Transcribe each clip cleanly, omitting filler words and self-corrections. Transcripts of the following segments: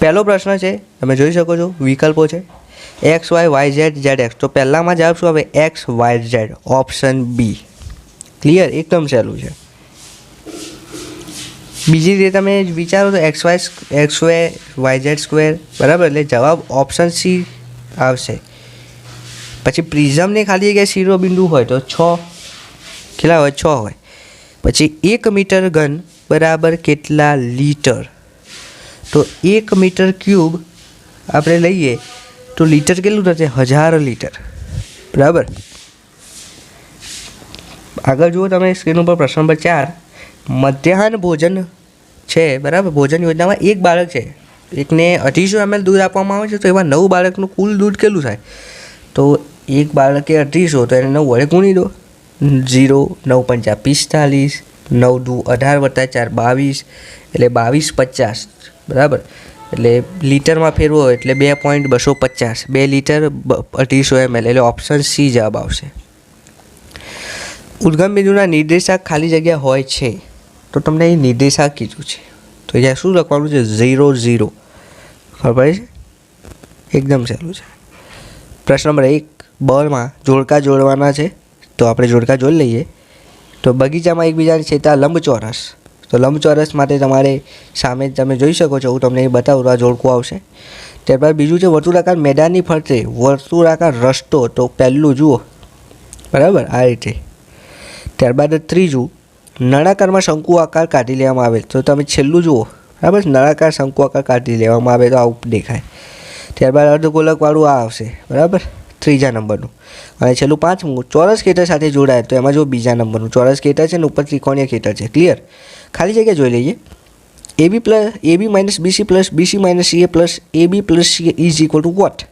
પહેલો પ્રશ્ન છે, તમે જોઈ શકો છો વિકલ્પો છે x y y z z x. તો પહેલામાં જવાબ શું આવે? X y z, option B. Clear, એકદમ સહેલું છે. બીજી રીતે તમે વિચારો તો x y y z square, બરાબર, એટલે જવાબ ઓપ્શન સી આવશે. પછી પ્રિઝમને ખાલી જગ્યાએ શિરોબિંદુ હોય તો 6 કેટલા હોય? 6 હોય. પછી 1 મીટર ઘન બરાબર કેટલા લીટર? તો 1 મીટર ક્યુબ આપણે લઈએ તો લીટર કેટલું થશે? 1000 લીટર, બરાબર. આગળ જુઓ તમે સ્ક્રીન ઉપર પ્રશ્ન નંબર 4. મધ્યાહન ભોજન છે, બરાબર, ભોજન યોજનામાં એક બાળક છે, એકને 250 ml દૂધ આપવામાં આવે છે, તો એમાં 9 બાળકનું કુલ દૂધ કેટલું થાય? તો એક બાળકે 250, તો એને 9 વડે ગુણી દો. 0, 9 પંચા 45, 9 દુ 18 વત્તા 4 22, એટલે 22 50, બરાબર. એટલે લીટરમાં ફેરવો એટલે 2.250, 2 લીટર 250 ml, એટલે ઓપ્શન સી જવાબ આવશે. ઉદ્ગમ બિંદુના નિર્દેશાંક ખાલી જગ્યા હોય છે, તો તમને એ નિર્દેશાંક કીધું છે, તો અહીંયા શું લખવાનું છે? 0 0. ખબર પડે છે? એકદમ સહેલું છે. પ્રશ્ન નંબર 1. બમાં જોડકા જોડવાના છે, તો આપણે જોડકા જોડી લઈએ. તો બગીચામાં એકબીજાને છેદતા લંબચોરસ, તો લંબચોરસ માટે તમારે સામે તમે જોઈ શકો છો, હું તમને એ બતાવું તો આ જોડકું આવશે. ત્યારબાદ બીજું છે વર્તુળાકાર મેદાનની ફરતે વર્તુળાકાર રસ્તો, તો પહેલું જુઓ, બરાબર, આ રીતે. ત્યારબાદ ત્રીજું નળાકારમાં શંકુ આકાર કાઢી લેવામાં આવે, તો તમે છેલ્લું જુઓ, બરાબર, નળાકાર શંકુ આકાર કાઢી લેવામાં આવે તો આવું દેખાય. ત્યારબાદ અર્ધગોલકવાળું આ આવશે, બરાબર, ત્રીજા નંબરનું. અને છેલ્લું પાંચમું ચોરસ ખેતર સાથે જોડાય, તો એમાં જો બીજા નંબરનું ચોરસ ખેતર છે ને ઉપર ત્રિકોણીય ખેતર છે. ક્લિયર. ખાલી જગ્યા જોઈ લઈએ. AB minus BC plus BC minus CA plus AB plus CA is equal to what?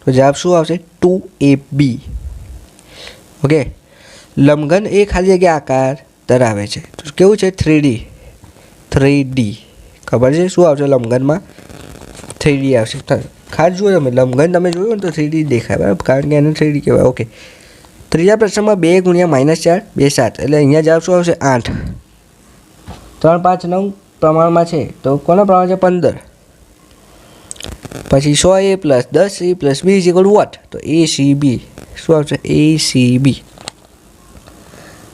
તો જવાબ શું આવશે? 2AB. ઓકે. લંબઘન એ ખાલી જગ્યા આકાર ધરાવે છે, તો કેવું છે? 3D. ખબર છે શું આવશે લંબઘનમાં? 3D આવશે. ખાસ જુઓ તમે, લંબઘન તમે જોયું ને તો 3D દેખાય, બરાબર, કારણ કે એને 3D કહેવાય. ઓકે. ત્રીજા પ્રશ્નમાં 2 ગુણ્યા -4 2 7, એટલે અહીંયા જવાબ શું આવશે? 8. 3 5 9 પ્રમાણમાં છે, તો કોના પ્રમાણ છે? 15. પછી 100A plus 10C plus B is equal to what? તો ACB. શું આવશે? ACB.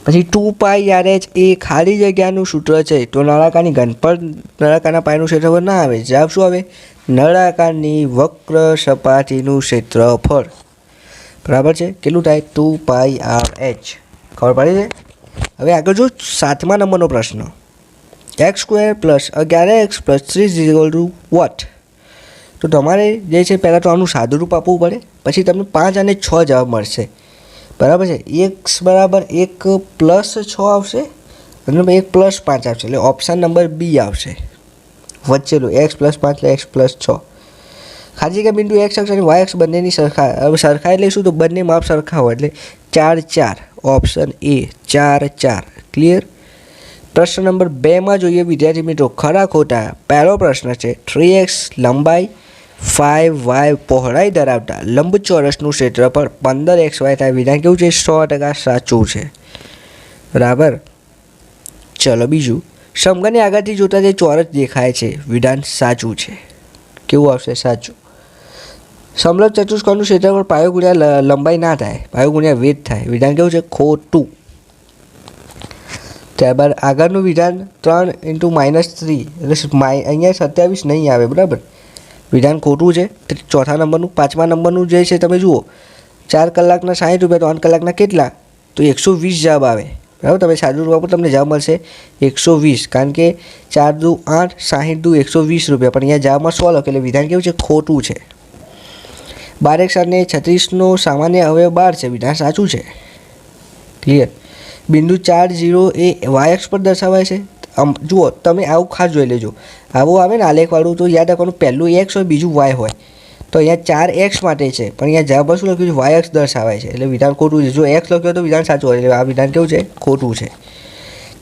પછી 2πRH એ ખાલી જગ્યાનું સૂત્ર છે, તો નળાકારની ઘન પર નળાકારના પાયનું ક્ષેત્રફળ ના આવે. જવાબ શું આવે? નળાકારની વક્ર સપાટીનું ક્ષેત્રફળ, બરાબર છે, કેટલું થાય? 2πRH. ખબર પડે છે? હવે આગળ જો 7મા નંબરનો પ્રશ્ન. x² plus 11x plus 30 is equal to what? તો તમારે જે છે પહેલાં તો આનું સાદુરૂપ આપવું પડે, પછી તમને 5 અને 6 જવાબ મળશે, બરાબર છે. x બરાબર 1 પ્લસ 6 આવશે અને 1 પ્લસ 5 આવશે, એટલે ઓપ્શન નંબર બી આવશે વચ્ચેલું. x પ્લસ 5 એટલે x પ્લસ 6. ખાલી જગ્યા બિંદુ x અક્ષ અને y અક્ષ બંનેની સરખા એટલે શું? તો બંને માપ સરખા હોય, એટલે 4 4. Option A 4 4. ક્લિયર. પ્રશ્ન નંબર 2માં જોઈએ વિદ્યાર્થી મિત્રો, ખરા ખોટા. પહેલો પ્રશ્ન છે 3x લંબાઈ 5y પહોળાઈ ધરાવતા લંબચોરસનું ક્ષેત્રફળ 15xy થાય. વિધાન કેવું છે? 100% સાચું છે, બરાબર. ચલો બીજું, સમઘનને આગળથી જોતા જે ચોરસ દેખાય છે, વિધાન સાચું છે. કેવું આવશે? સાચું. સમલંબ ચતુષ્કોણનું ક્ષેત્રફળ પાયો ગુણ્યા લંબાઈ ના થાય, પાયો ગુણ્યા વેધ થાય. વિધાન કેવું છે? ખોટું. ત્યારબાદ આગળનું વિધાન 3 × -3, એટલે અહીંયા 27 નહીં આવે, બરાબર. વિધાન ખોટું છે. ચોથા નંબરનું 5મા નંબરનું જે છે તમે જુઓ, 4 કલાકના 60 રૂપિયા, તો 8 કલાકના કેટલા? તો 120 જવાબ આવે, બરાબર. તમે સાદું રૂપિયા પર તમને જવાબ મળશે 120, કારણ કે 4 દુ 8, 60 દુ 120 રૂપિયા, પણ અહીંયા જવાબમાં 100 લખે, એટલે વિધાન કેવું છે? ખોટું છે. 12x અને 36નો સામાન્ય અવયવ 12 છે, વિધાન સાચું છે. ક્લિયર. બિંદુ 4 0 એ y અક્ષ પર દર્શાવાય છે. જુઓ તમે આવું ખાસ જોઈ લેજો, આવું આવે ને આલેખવાળું, તો યાદ રાખવાનું પહેલું x હોય બીજું y હોય. તો અહીંયા 4x માટે છે, પણ અહીંયા જવાબ શું લખ્યું છે? y અક્ષ દર્શાવાય છે, એટલે વિધાન ખોટું છે. જો x લખ્યો તો વિધાન સાચું હોય, એટલે આ વિધાન કેવું છે? ખોટું છે.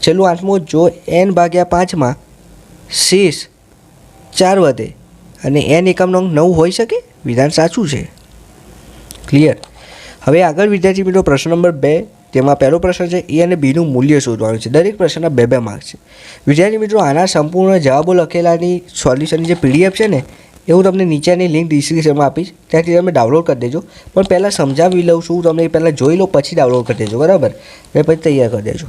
છેલ્લું 8મું, જો n/5માં શેષ 4 વધે અને n એકમનો અંક 9 હોઈ શકે? વિધાન સાચું છે. ક્લિયર. હવે આગળ વિદ્યાર્થી મિત્રો પ્રશ્ન નંબર 2 તેમાં પહેલો પ્રશ્ન છે એ અને બીનું મૂલ્ય શોધવાનું છે. દરેક પ્રશ્નના 2 માર્ક્સ છે. વિદ્યાર્થી મિત્રો, આના સંપૂર્ણ જવાબો લખેલાની સોલ્યુશનની જે PDF છે ને એ હું તમને નીચેની લિંક ડિસ્ક્રિપ્શનમાં આપીશ, ત્યાંથી તમે ડાઉનલોડ કરી દેજો. પણ પહેલાં સમજાવી લઉં છું તમને, પહેલાં જોઈ લો પછી ડાઉનલોડ કરી દેજો, બરાબર? અને પછી તૈયાર કરી દેજો.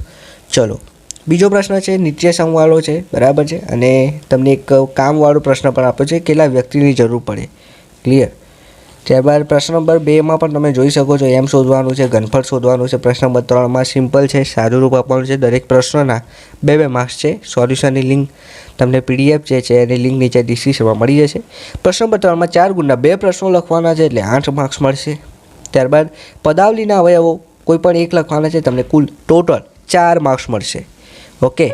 ચલો, બીજો પ્રશ્ન છે નિત્યસમવાળો છે, બરાબર છે, અને તમને એક કામવાળો પ્રશ્ન પણ આપ્યો છે, કેટલા વ્યક્તિની જરૂર પડે. ક્લિયર? ત્યારબાદ પ્રશ્ન નંબર 2માં પણ તમે જોઈ શકો છો એમ શોધવાનું છે, ઘનફળ શોધવાનું છે. પ્રશ્ન નંબર 3માં સિમ્પલ છે, સાદું રૂપ આપવાનું છે. દરેક પ્રશ્નના 2 માર્ક્સ છે. સોલ્યુશનની લિંક તમને PDF જે છે એની લિંક નીચે ડિસ્ક્રિપ્શનમાં મળી જશે. પ્રશ્ન નંબર 3માં 4 ગુણના 2 પ્રશ્નો લખવાના છે એટલે 8 માર્ક્સ મળશે. ત્યારબાદ પદાવલીના અવયવો કોઈ પણ એક લખવાના છે, તમને કુલ ટોટલ 4 માર્ક્સ મળશે. ઓકે.